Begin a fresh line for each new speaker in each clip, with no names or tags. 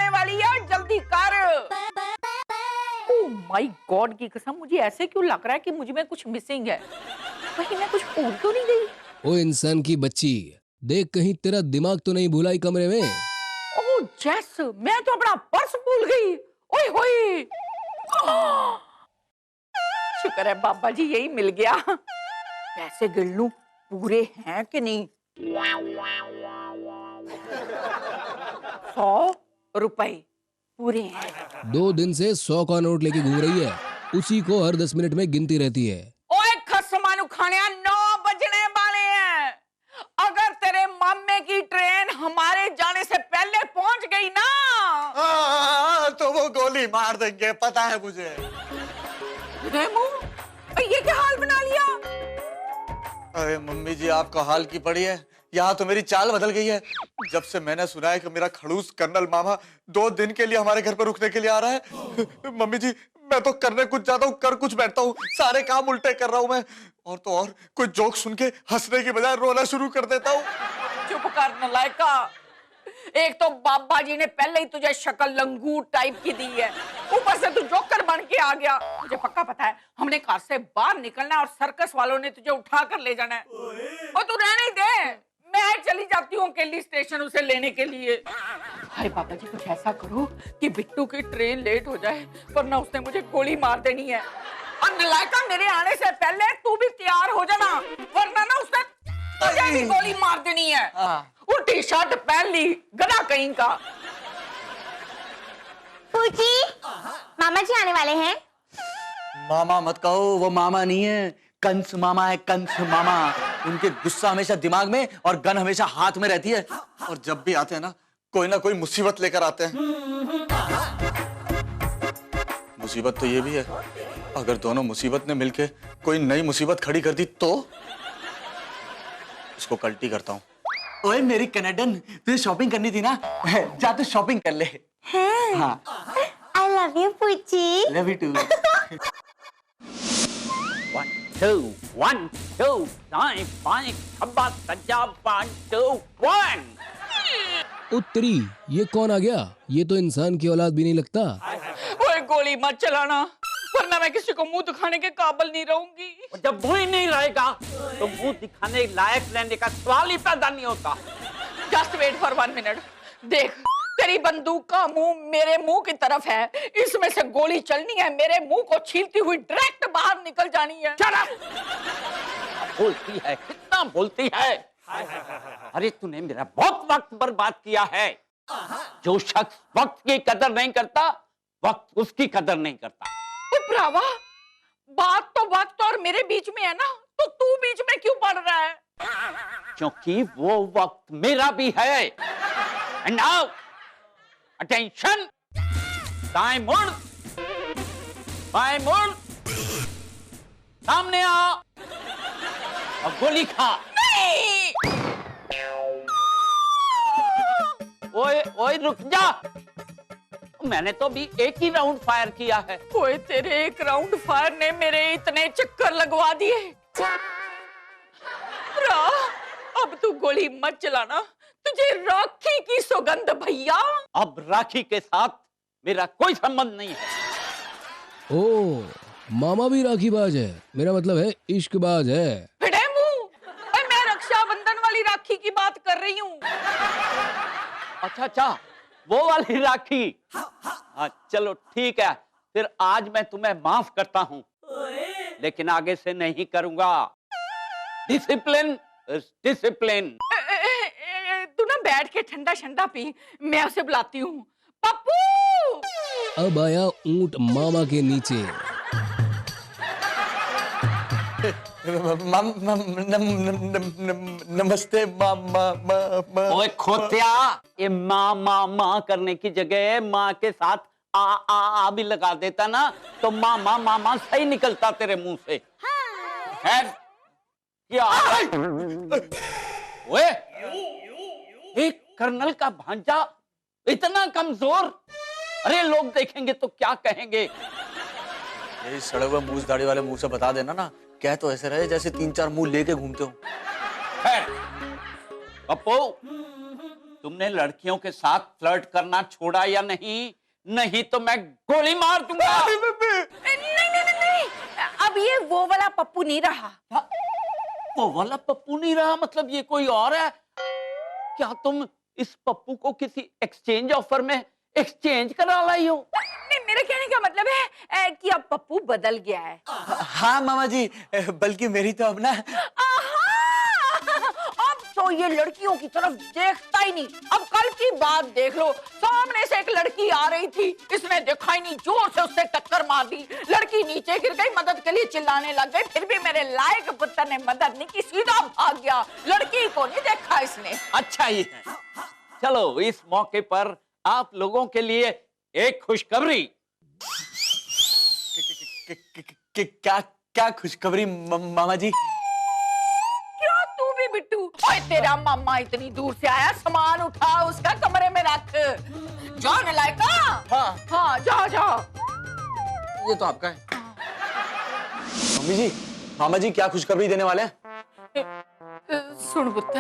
आने वाली है, जल्दी कर। ओह माय गॉड की कसम, मुझे ऐसे क्यों लग रहा है कि मुझ में कुछ मिसिंग है। कहीं मैं कुछ भूल तो नहीं गई?
ओ इंसान की बच्ची, देख कहीं तेरा दिमाग तो नहीं भुलाई कमरे में।
ओह जैस, मैं तो अपना पर्स भूल गई। ओए होए, शुक्र है बाबा जी यही मिल गया। पैसे गिन लूं पूरे हैं कि नहीं। 100 रुपए पूरे हैं।
2 दिन से 100 का नोट लेके घूम रही है, उसी को हर 10 मिनट में गिनती रहती है।
ओए खसमानु खानिया, 9 बजने वाले हैं। अगर तेरे मामे की ट्रेन हमारे जाने से पहले पहुंच गई ना,
तो वो गोली मार देंगे, पता है मुझे।
रेमू, ये क्या हाल बना लिया?
अरे मम्मी जी, आपका हाल की पड़ी है। यहाँ तो मेरी चाल बदल गई है। जब से मैंने सुना है कि मेरा खड़ूस कर्नल मामा 2 दिन के लिए हमारे घर पर रुकने के लिए आ रहा है, मम्मी जी मैं तो करने कुछ जाता हूँ, कर कुछ बैठता हूँ, सारे काम उल्टे कर रहा हूँ मैं। और तो और कोई जोक सुन के हंसने की बजाय रोना शुरू कर देता हूँ।
चुप कर नलायका। एक तो बाबा जी ने पहले ही तुझे शक्ल लंगूर टाइप की दी है, ऊपर से तू जोकर बन के आ गया। मुझे पक्का पता है हमने घर से बाहर निकलना है और सर्कस वालों ने तुझे उठा कर ले जाना है। और तू रहने दे, मैं चली जाती हूँ अकेली स्टेशन उसे लेने के लिए। हाय बाबा जी, कुछ ऐसा करो कि बिट्टू की ट्रेन लेट हो जाए, वरना उसने मुझे गोली मार देनी है। और नलायका, मेरे आने से पहले तू भी तैयार हो जाना, वरना ना उसने तुझे भी गोली मार देनी है। उल्टी शर्ट पहन ली, गधा कहीं का।
पूछी, मामा जी आने वाले हैं।
मामा मत कहो, वो मामा नहीं है, कंस मामा है, कंस मामा। उनके गुस्सा हमेशा दिमाग में और गन हमेशा हाथ में रहती है। और जब भी आते हैं ना कोई मुसीबत लेकर आते हैं। मुसीबत तो ये भी है, अगर दोनों मुसीबत ने मिलके कोई नई मुसीबत खड़ी कर दी तो इसको कल्टी करता हूँ। ओए मेरी कनेडन, तुझे शॉपिंग करनी थी ना, जा तू शॉपिंग कर ले। हाँ।
I love you, पूछी।
Love you too.
1 2 1 2 9 5 खब्बा सज्जा 1 2 1।
उत्तरी, ये कौन आ गया? ये तो इंसान की औलाद भी नहीं लगता।
ओए गोली मत चलाना, वरना मैं किसी को मुंह दिखाने के काबिल नहीं रहूंगी।
और जब मुंह ही नहीं रहेगा तो मुंह दिखाने लायक लेने का सवाल ही पैदा नहीं होता।
Just wait for 1 minute. देख, तेरी बंदूक का मुंह मेरे मुंह की तरफ है, इसमें से गोली चलनी है, मेरे मुंह को छीलती हुई डायरेक्ट बाहर निकल जानी है।
Shut up! बोलती है, कितना बोलती है। अरे तूने मेरा बहुत वक्त बर्बाद किया है। जो शख्स वक्त की कदर नहीं करता, वक्त उसकी कदर नहीं करता।
भरावा, बात तो वक्त और मेरे बीच में है ना, तो तू बीच में क्यों पड़ रहा है?
क्योंकि वो वक्त मेरा भी है। एंड नाउ अटेंशन, दाएं मुड़, बाएं मुड़, सामने आ और गोली खा।
नहीं!
ओए ओए रुक जा, मैंने तो अभी एक ही राउंड फायर किया है।
ओए तेरे एक राउंड फायर ने मेरे इतने चक्कर लगवा दिए। अब तू गोली मत चलाना, तुझे राखी की सौगंध भैया।
अब राखी के साथ मेरा कोई संबंध नहीं है।
ओ, मामा भी राखीबाज है, मेरा मतलब है इश्कबाज है।
फिटे मुंह, मैं रक्षाबंधन वाली राखी की बात कर रही हूँ।
अच्छा अच्छा, वो वाली राखी। हाँ चलो ठीक है, फिर आज मैं तुम्हें माफ करता हूँ, लेकिन आगे से नहीं करूंगा। Discipline discipline.
तू ना बैठ के ठंडा ठंडा पी, मैं उसे बुलाती हूँ। पप्पू!
अब आया ऊंट मामा के नीचे।
नमस्ते मामा।
ओए खोतिया, ये माँ माँ माँ करने की जगह माँ के साथ आ भी लगा देता ना, तो मामा मामा सही निकलता तेरे मुंह से। खैर क्या? ओए, एक कर्नल का भांजा इतना कमजोर, अरे लोग देखेंगे तो क्या कहेंगे?
यही सड़े हुए मूछ दाढ़ी वाले मुंह से बता देना ना, कह तो ऐसे रहे जैसे 3-4 मुंह लेके घूमते हो।
खैर, पप्पू, तुमने लड़कियों के साथ फ्लर्ट करना छोड़ा या नहीं? नहीं तो मैं गोली मार दूंगा।
नहीं, अब ये वो वाला पप्पू नहीं रहा।
वो वाला पप्पू नहीं रहा मतलब ये कोई और है? क्या तुम इस पप्पू को किसी एक्सचेंज ऑफर में एक्सचेंज करा लाई हो?
नहीं, मेरे कहने का मतलब है कि अब पप्पू बदल गया है।
हाँ मामा जी, बल्कि मेरी तो अब ना
अब तो ये लड़कियों की तरफ देखता ही नहीं। अब कल की बात देख लो, सामने से एक लड़की आ रही थी, इसने देखा ही नहीं, जोर से उससे टक्कर मार दी। लड़की नीचे गिर गई, मदद के लिए चिल्लाने लग गई, फिर भी मेरे लायक पुत्र ने मदद नहीं की, सीधा भाग गया। लड़की को नहीं देखा इसने।
अच्छा ही है। चलो इस मौके पर आप लोगों के लिए एक खुशखबरी।
क्या क्या खुशखबरी मामा जी?
क्यों तू भी बिट्टू? ओए तेरा मामा इतनी दूर से आया, सामान उठा उसका कमरे में रख। जा नलायका। हाँ जा जा।
ये तो आपका है। मम्मी जी, मामा जी क्या खुशखबरी देने वाले हैं?
सुन पुत्र,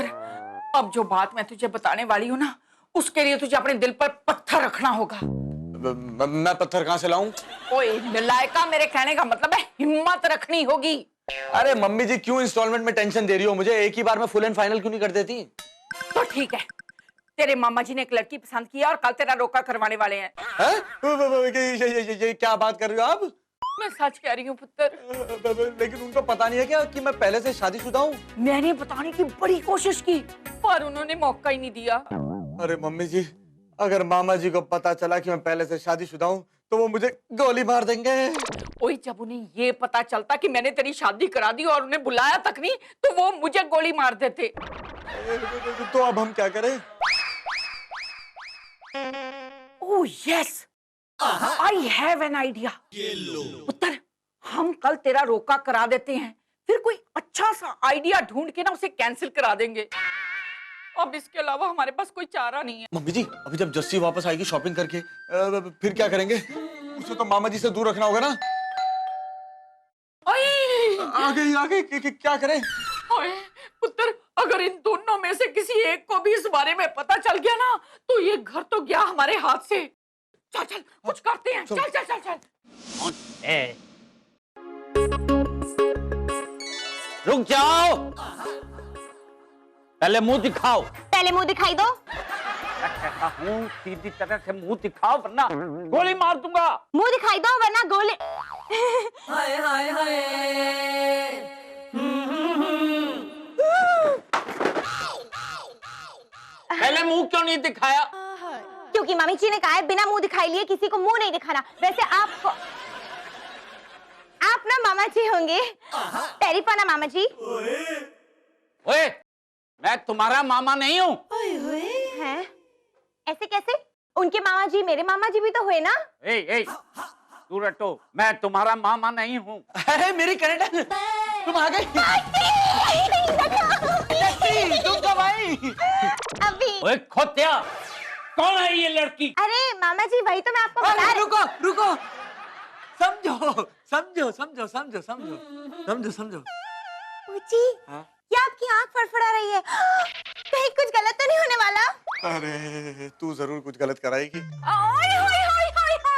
अब जो बात मैं तुझे बताने वाली हूँ ना, उसके लिए तुझे अपने दिल पर पत्थर रखना होगा।
मैं पत्थर कहाँ से लाऊं?
ओए नलायका, मेरे कहने का मतलब है हिम्मत रखनी होगी।
अरे मम्मी जी, क्यों इंस्टॉलमेंट में टेंशन दे रही हो मुझे? एक ही बार में फुल एंड फाइनल क्यों नहीं कर देती?
तो ठीक है, तेरे मामा जी ने एक लड़की पसंद किया और कल तेरा रोका करवाने वाले हैं।
ये क्या बात कर रही हो आप?
मैं सच कह रही हूँ पुत्र।
लेकिन उनको पता नहीं है क्या कि मैं पहले से शादीशुदा हूँ?
मैंने बताने की बड़ी कोशिश की पर उन्होंने मौका ही नहीं दिया।
अरे मम्मी जी, अगर मामा जी को पता चला कि मैं पहले से शादीशुदा हूँ तो वो मुझे गोली मार देंगे।
ओए जब उन्हें ये पता चलता कि मैंने तेरी शादी करा दी और उन्हें बुलाया तक नहीं, तो वो मुझे गोली मार देते।
तो अब हम क्या करें?
Oh yes, I have an idea. पुत्र, हम कल तेरा रोका करा देते हैं, फिर कोई अच्छा सा आइडिया ढूंढ के ना उसे कैंसिल करा देंगे। अब इसके अलावा हमारे पास कोई चारा नहीं है।
मम्मी जी, अभी जब जस्सी वापस आएगी शॉपिंग करके, फिर क्या करेंगे? उसे तो मामा जी से दूर रखना होगा ना। आगे क्या करें?
ओए पुत्र, अगर इन दोनों में से किसी एक को भी इस बारे में पता चल गया ना, तो ये घर तो गया हमारे हाथ से। चल चल कुछ करते हैं। चल चल चल चल।
रुक जाओ, पहले मुंह दिखाओ।
पहले मुंह दिखाई दो।
मैं कहता हूँ सीधी तरह से मुंह दिखाओ वरना गोली मार दूंगा।
मुंह दिखाई दो वरना गोली।
हाय हाय हाय।
पहले मुंह क्यों नहीं दिखाया?
क्योंकि मामी जी ने कहा है बिना मुंह दिखाई लिए किसी को मुंह नहीं दिखाना। वैसे आप ना मामा जी होंगे। टेरिफा ना मामा जी।
ओए, मैं तुम्हारा मामा नहीं हूँ।
हैं? ऐसे कैसे? उनके मामा जी मेरे मामा जी भी तो हुए ना।
ए, तू रटो, मैं तुम्हारा मामा नहीं हूँ।
अरे मेरी कनेक्टर, तुम आ गई। तुम कब आई?
अभी।
ओए खोत्या, कौन है ये लड़की?
अरे मामा जी वही तो मैं आपको बता रही।
रुको, समझो।
पूछी, क्या आपकी आंख फड़फड़ा रही है? कहीं कुछ गलत तो नहीं होने वाला?
अरे तू जरूर कुछ गलत कराएगी।
ओए होए होए होए होए।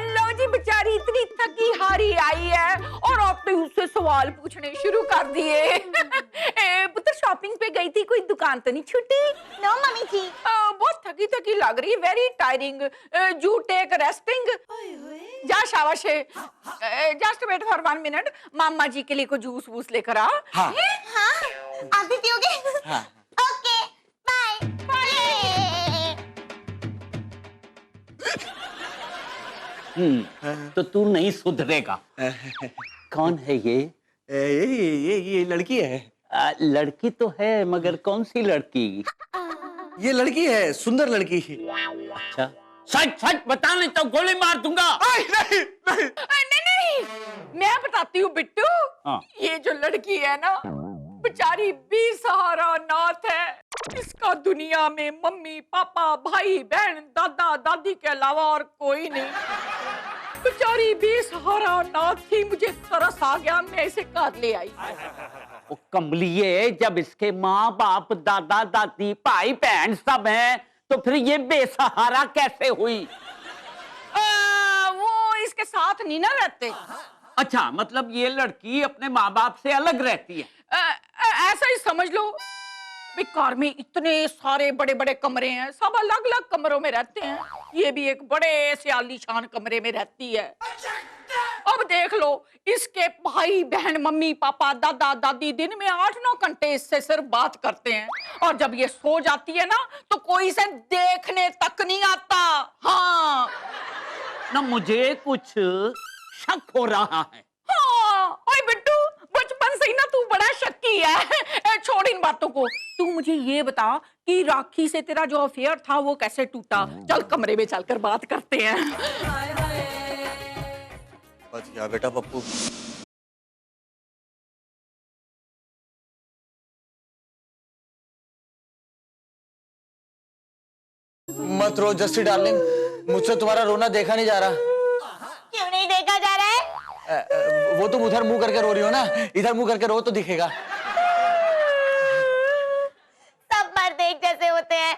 लो जी, बेचारी इतनी थकी हारी आई है और आपने उससे सवाल पूछने शुरू कर दिए। पुत्र शॉपिंग पे गई थी, कोई दुकान तो नहीं छूटी?
नो मम्मी जी।
बहुत थकी लग रही, very tiring. You take resting. जा शाबाश। जस्ट वेट फॉर 1 मिनट, मामा जी के लिए कोई जूस वूस लेकर आ।
हाँ।
आप भी पियोगे?
हाँ।
Okay, bye.
तो तू नहीं सुधरेगा। कौन है ये?
ये लड़की है।
लड़की तो है मगर कौन सी लड़की?
ये लड़की है, सुंदर लड़की।
अच्छा, सच बता नहीं तो गोली मार दूंगा।
नहीं।
नहीं, मैं बताती हूँ बिट्टू।
हाँ।
ये जो लड़की है ना, बेचारी बेसहारा अनाथ है। इसका दुनिया में मम्मी पापा भाई बहन दादा दादी के अलावा और कोई नहीं। बेचारी बेसहारा अनाथ थी, मुझे तरस आ गया, मैं इसे घर ले आई।
वो कमलिए, जब इसके माँ बाप, दादा दादी, भाई बहन सब हैं, तो फिर ये बेसहारा कैसे हुई?
वो इसके साथ नहीं ना रहते।
अच्छा, मतलब ये लड़की अपने माँ बाप से अलग रहती है?
ऐसा ही समझ लो। भी कार में इतने सारे बड़े बड़े कमरे हैं, सब अलग अलग कमरों में रहते हैं। ये भी एक बड़े से आलीशान कमरे में रहती है। अब देख लो, इसके भाई बहन, मम्मी पापा, दादा दादी दिन में 8-9 घंटे इससे सिर्फ बात करते हैं, और जब ये सो जाती है ना तो कोई इसे देखने तक नहीं आता। हाँ
ना, मुझे कुछ शक हो रहा है।
हाँ, ओए बिट्टू, बचपन से ही ना तू बड़ा शक्की है। छोड़ इन बातों को, तू मुझे ये बता कि राखी से तेरा जो अफेयर था वो कैसे टूटा? चल कमरे में चलकर बात करते हैं।
बच गया बेटा पप्पू। मत रो जस्सी डार्लिंग, मुझसे तुम्हारा रोना देखा नहीं जा रहा।
क्यों नहीं देखा जा रहा है?
वो तुम उधर मुंह करके रो रही हो ना, इधर मुंह करके रो तो दिखेगा।
सब मर्द एक जैसे होते हैं।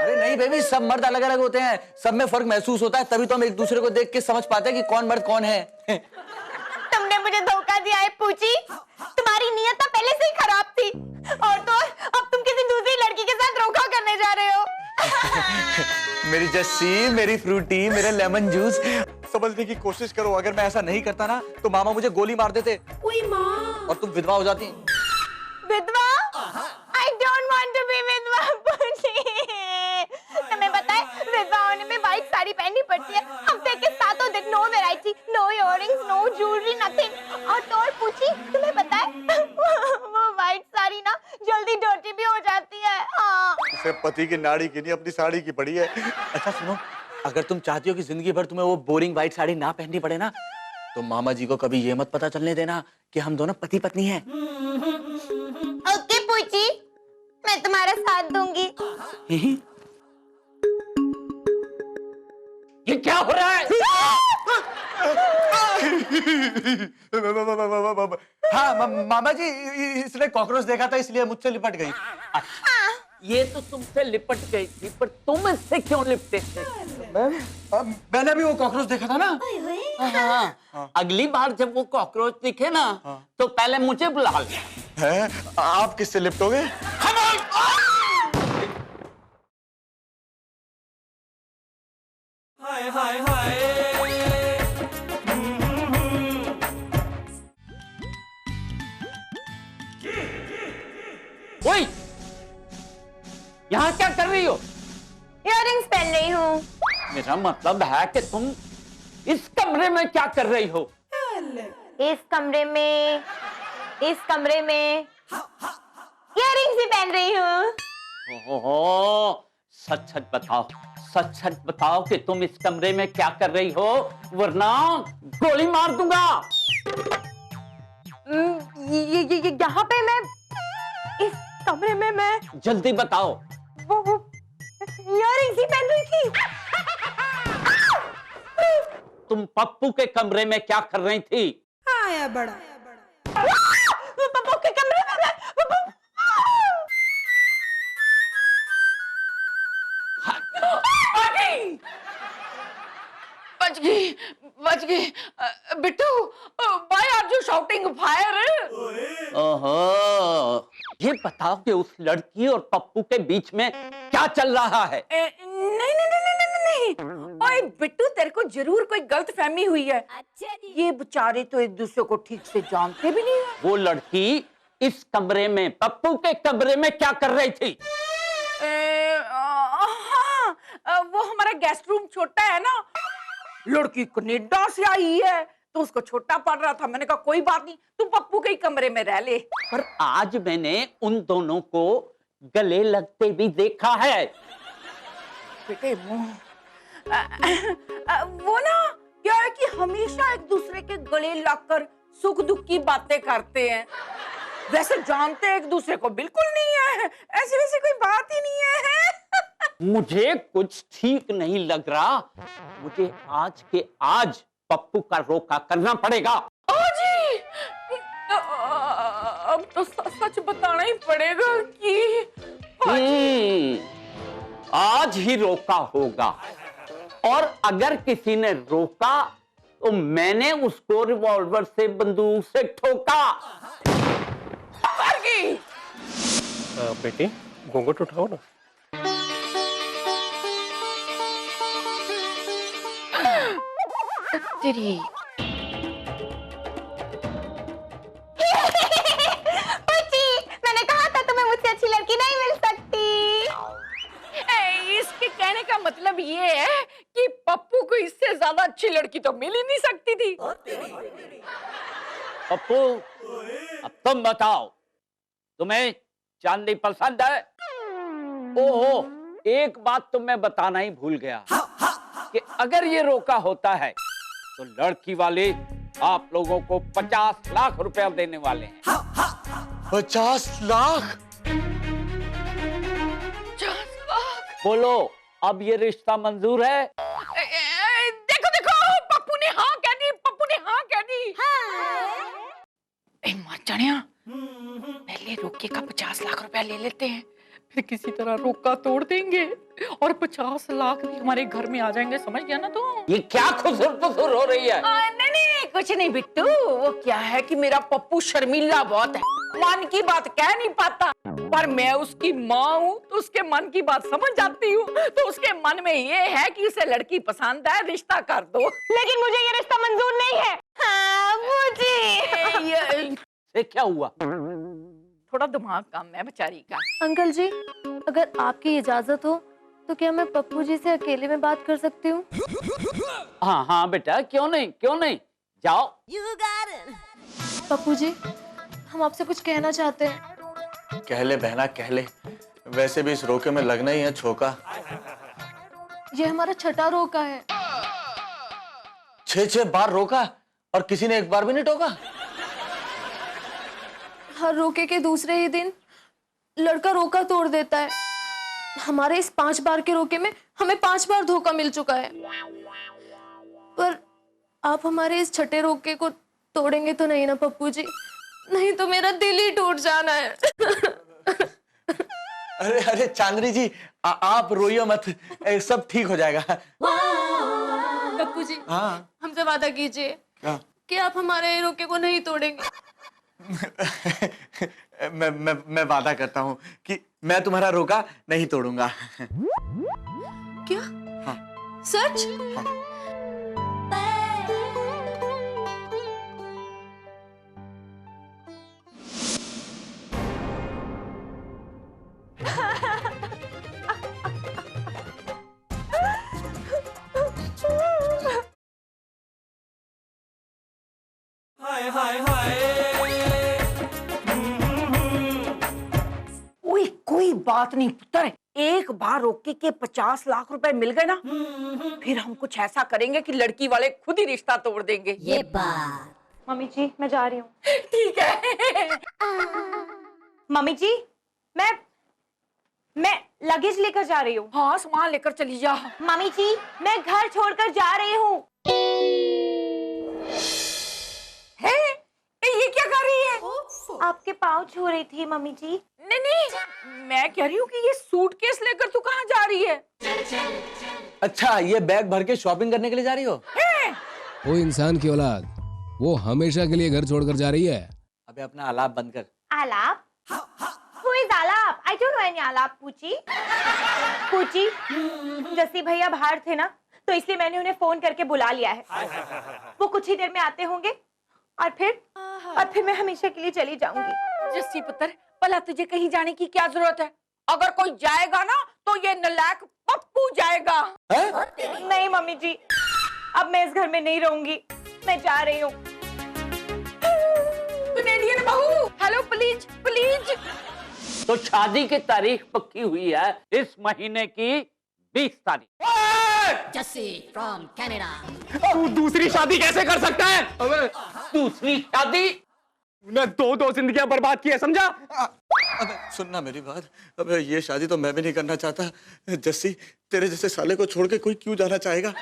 अरे नहीं बेबी, सब मर्द अलग अलग होते हैं, सब में फर्क महसूस होता है, तभी तो हम एक दूसरे को देख के समझ पाते हैं कि कौन मर्द कौन है।
तुमने मुझे धोखा दिया है पूची। तुम्हारी नीयत तो पहले से ही खराब थी, और तो अब तुम किसी दूसरी लड़की के साथ धोखा करने जा रहे हो।
मेरी जस्सी, मेरी फ्रूटी, मेरे लेमन जूस, समझने की कोशिश करो। अगर मैं ऐसा नहीं करता ना तो मामा मुझे गोली मार देते। ओए माँ। और तुम विधवा हो जाती।
विधवा? I don't want to be विधवा पूछी। तुम्हें पता है विधवा होने में व्हाइट साड़ी पहननी पड़ती है, हफ्ते के सातों दिन, no variety, no earrings, no jewellery, nothing. और तो और पूछी, तुम्हें पता है वो व्हाइट साड़ी ना जल्दी डर्टी भी हो जाती है। हाँ।
इसे पति की नाड़ी की नहीं, अपनी साड़ी की पड़ी है। अच्छा सुनो, अगर तुम चाहती हो कि जिंदगी भर तुम्हें वो बोरिंग व्हाइट साड़ी ना पहननी पड़े ना, तो मामा जी को कभी ये मत पता चलने देना कि हम दोनों पति पत्नी हैं।
ओके पूछी, मैं तुम्हारा साथ दूंगी।
ये क्या हो रहा है?
हाँ मामा जी, इसने कॉकरोच देखा था इसलिए मुझसे लिपट गई।
ये तो तुमसे लिपट गई थी, पर तुम इससे क्यों लिपटे थे?
मैंने भी वो कॉकरोच देखा था ना।
हाँ। अगली बार जब वो कॉकरोच दिखे ना, तो पहले मुझे बुला ले।
है? आप किससे लिपटोगे?
हाय हाय हाय।
ओए, यहाँ क्या कर रही हो?
इयररिंग्स पहन रही हूँ।
मेरा मतलब है कि तुम इस कमरे में क्या कर रही हो?
इस कमरे में इयररिंग्स भी पहन रही हूँ।
ओहो, सच सच बताओ, सच सच बताओ कि तुम इस कमरे में क्या कर रही हो, वरना गोली मार दूंगा।
यहाँ पे मैं, इस कमरे में मैं,
जल्दी बताओ।
वो इयररिंग्स ही पहन रही थी।
तुम पप्पू के कमरे में क्या कर रही थी?
आया बड़ा।
पप्पू के कमरे में मैं,
बच गई Bittu. Why are you shouting fire?
ओहो, ये बताओ कि उस लड़की और पप्पू के बीच में क्या चल रहा है?
नहीं। ओए बिट्टू, तेरे को जरूर कोई गलतफहमी हुई है। ये बेचारे तो एक दूसरे को ठीक से जानते भी नहीं है।
वो लड़की इस कमरे में, पप्पू के कमरे में क्या कर रही थी?
हाँ, वो हमारा गेस्ट रूम छोटा है ना, लड़की कनाडा से आई है तो उसको छोटा पड़ रहा था। मैंने कहा कोई बात नहीं, तू पप्पू के ही कमरे में रह ले।
पर आज मैंने उन दोनों को गले लगते भी देखा है।
बेटे वो ना क्या है कि हमेशा एक दूसरे के गले लगकर सुख दुख की बातें करते हैं, वैसे जानते एक दूसरे को बिल्कुल नहीं है। ऐसी वैसी कोई बात ही नहीं है।
मुझे कुछ ठीक नहीं लग रहा। मुझे आज के आज पप्पू का रोका करना पड़ेगा।
जी तो सच बताना ही पड़ेगा कि
आज ही रोका होगा, और अगर किसी ने रोका तो मैंने उसको रिवॉल्वर से बंदूक से ठोका।
मर गई।
बेटी घूंघट उठाओ ना।
तेरी
पूछी, मैंने कहा था तुम्हें मुझसे अच्छी लड़की नहीं मिल सकती।
इसके कहने का मतलब ये है कि पप्पू को इससे ज्यादा अच्छी लड़की तो मिल ही नहीं सकती थी।
पप्पू, अब तुम बताओ, तुम्हें चांदी पसंद है? ओहो, एक बात तो मैं बताना ही भूल गया कि अगर ये रोका होता है तो लड़की वाले आप लोगों को 50 लाख रुपया देने वाले हैं।
50 लाख?
बोलो, अब ये रिश्ता मंजूर है?
देखो देखो, पप्पू ने हाँ कह दी, पप्पू ने हाँ कह दी। मार जानिया, पहले रोके का 50 लाख रुपया ले लेते हैं, फिर किसी तरह रोका तोड़ देंगे और 50 लाख भी हमारे घर में आ जाएंगे। समझ गया ना तू?
ये क्या खुसुर पुसुर हो रही है?
नहीं नहीं, कुछ नहीं बिट्टू। वो क्या है कि मेरा पप्पू शर्मीला बहुत है, मन की बात कह नहीं पाता, पर मैं उसकी माँ हूँ तो उसके मन की बात समझ जाती हूँ। तो उसके मन में ये है कि उसे लड़की पसंद है, रिश्ता कर दो।
लेकिन मुझे ये रिश्ता मंजूर नहीं है। हाँ मुझे
ये क्या हुआ?
थोड़ा दिमाग कम है बेचारी का।
अंकल जी, अगर आपकी इजाजत हो तो क्या मैं पप्पू जी से अकेले में बात कर सकती हूँ?
हाँ हाँ बेटा, क्यों नहीं, क्यों नहीं, जाओ।
पप्पू जी, हम आपसे कुछ कहना चाहते हैं।
कह ले बहना कह ले, वैसे भी इस रोके में लगना ही है छोका।
ये हमारा छठा रोका है।
6 बार रोका और किसी ने एक बार भी नहीं टोका?
हर रोके के दूसरे ही दिन लड़का रोका तोड़ देता है। हमारे इस 5 बार के रोके में हमें 5 बार धोखा मिल चुका है, पर आप हमारे इस छठे रोके को तोड़ेंगे तो नहीं ना पप्पू जी? नहीं तो मेरा दिल ही टूट जाना है।
अरे अरे चांदनी जी, आप रोइए मत, सब ठीक हो जाएगा।
पप्पू जी,
हाँ
हमसे वादा कीजिए
क्या?
कि आप हमारे रोके को नहीं तोड़ेंगे।
मैं वादा करता हूँ कि मैं तुम्हारा रोका नहीं तोड़ूंगा।
क्या?
हाँ।
सच?
हाँ।
हाय हाय हाय।
कोई बात नहीं पुत्र, एक बार रोके के 50 लाख रुपए मिल गए ना, फिर हम कुछ ऐसा करेंगे कि लड़की वाले खुद ही रिश्ता तोड़ देंगे। ये बात।
मम्मी जी, मैं जा रही हूँ।
ठीक है।
मम्मी जी, मैं लगेज लेकर जा रही हूँ।
हाँ, सामान लेकर चली जा।
मम्मी जी, मैं घर छोड़कर जा रही हूँ।
है? ये क्या कर रही है?
आपके पाँव छू रही थी मम्मी जी।
नहीं नहीं, मैं कह रही हूँ कि ये सूटकेस लेकर तू कहाँ जा रही है?
अच्छा, ये बैग भर के शॉपिंग करने के लिए जा रही हो?
वो इंसान की औलाद, वो हमेशा के लिए घर छोड़कर जा रही है।
अबे अपना आलाप बंद कर।
आलाप? Who is आलाप? I don't know any आलाप, पूछी। पूछी, जस्सी भैया बाहर थे ना, तो इसलिए मैंने उन्हें फोन करके बुला लिया है। वो कुछ ही देर में आते होंगे और फिर मैं हमेशा के लिए चली जाऊंगी।
जस्सी पुत्र, भला तुझे कहीं जाने की क्या जरूरत है? अगर कोई जाएगा ना तो ये नालायक पप्पू जाएगा।
नहीं मम्मी जी, अब मैं इस घर में नहीं रहूंगी, मैं जा रही हूँ।
कनेडियन बहू, हेलो प्लीज प्लीज।
तो शादी की तारीख पक्की हुई है इस महीने की 20 तारीख।
Jesse from Canada.
तू दूसरी शादी कैसे कर सकता है?
अबे
दूसरी शादी?
तूने दो जिंदगियां बर्बाद की है, समझा?
अबे सुनना मेरी बात, अबे ये शादी तो मैं भी नहीं करना चाहता। जस्सी, तेरे जैसे साले को छोड़ के कोई क्यों जाना चाहेगा?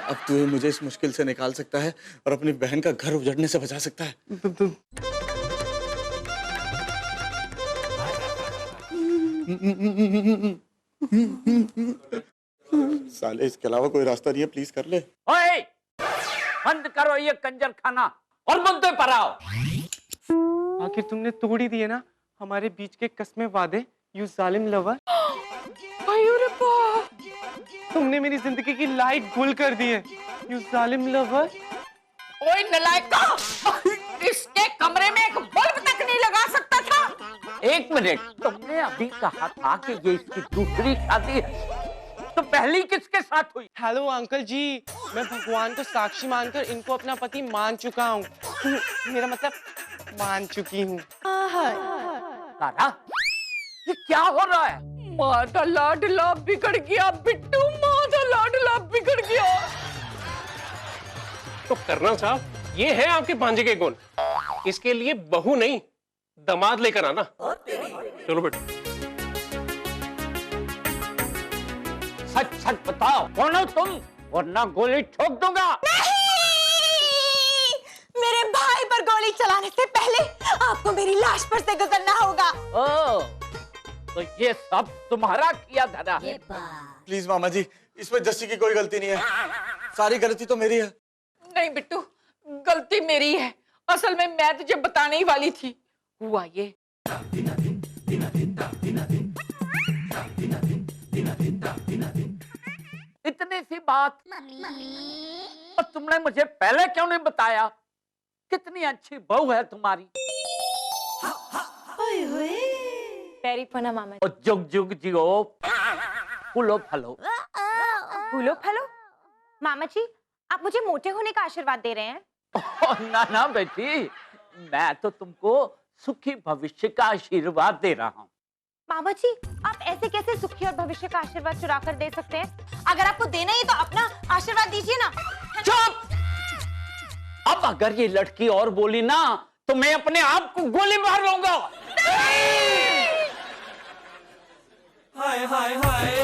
अब तू ही मुझे इस मुश्किल से निकाल सकता है और अपनी बहन का घर उजड़ने से बचा सकता है। साले इसके अलावा कोई रास्ता नहीं है, प्लीज कर ले।
ओए, बंद करो ये कंजर खाना और मुद्दे पर आओ।
आखिर तुमने तोड़ ही दिए ना हमारे बीच के कस्मे वादे, यू जालिम लवर। तुमने मेरी जिंदगी की लाइट गुल कर दी है, यू जालिम लवर।
ओए नलायका, इसके कमरे में एक बल्ब तक नहीं लगा सकता था।
एक मिनट, तुमने अभी कहा था कि ये इसकी दूसरी शादी है, तो पहली किसके साथ हुई?
हेलो अंकल जी, मैं भगवान को साक्षी मानकर इनको अपना पति मान चुका हूँ। मेरा मतलब मान चुकी हूँ।
तारा, ये क्या हो रहा है?
मादा लाडला बिगड़ गया बिट्टू, मादा लाडला बिगड़ गया।
तो करना साहब, ये है आपके भांजे के गुण। इसके लिए बहू नहीं दामाद लेकर आना। चलो बेटा।
सच सच बताओ, कौन हो तुम, वरना गोली ठोक दूंगा।
मेरे भाई पर गोली चलाने से पहले आपको मेरी लाश पर से गुजरना होगा।
ओ, तो ये सब तुम्हारा किया धरा है।
प्लीज मामा जी, इसमें जस्सी की कोई गलती नहीं है, सारी गलती तो मेरी है।
नहीं बिट्टू, गलती मेरी है। असल में मैं तुझे बताने ही वाली थी। हुआ ये,
इतनी सी बात, और तुमने मुझे पहले क्यों नहीं बताया? कितनी अच्छी बहू है तुम्हारी।
पैरी पना मामा।
और जुग जुग जियो, फूलो फलो।
फूलो फलो? मामा जी, आप मुझे मोटे होने का आशीर्वाद दे रहे हैं?
ना ना बेटी, मैं तो तुमको सुखी भविष्य का आशीर्वाद दे रहा हूँ।
मामा जी, आप ऐसे कैसे सुखी और भविष्य का आशीर्वाद चुरा कर दे सकते हैं? अगर आपको देना ही तो अपना आशीर्वाद दीजिए ना।
चुप! अब अगर ये लड़की और बोली ना, तो मैं अपने आप को गोली मार लूंगा।
हाय हाय हाय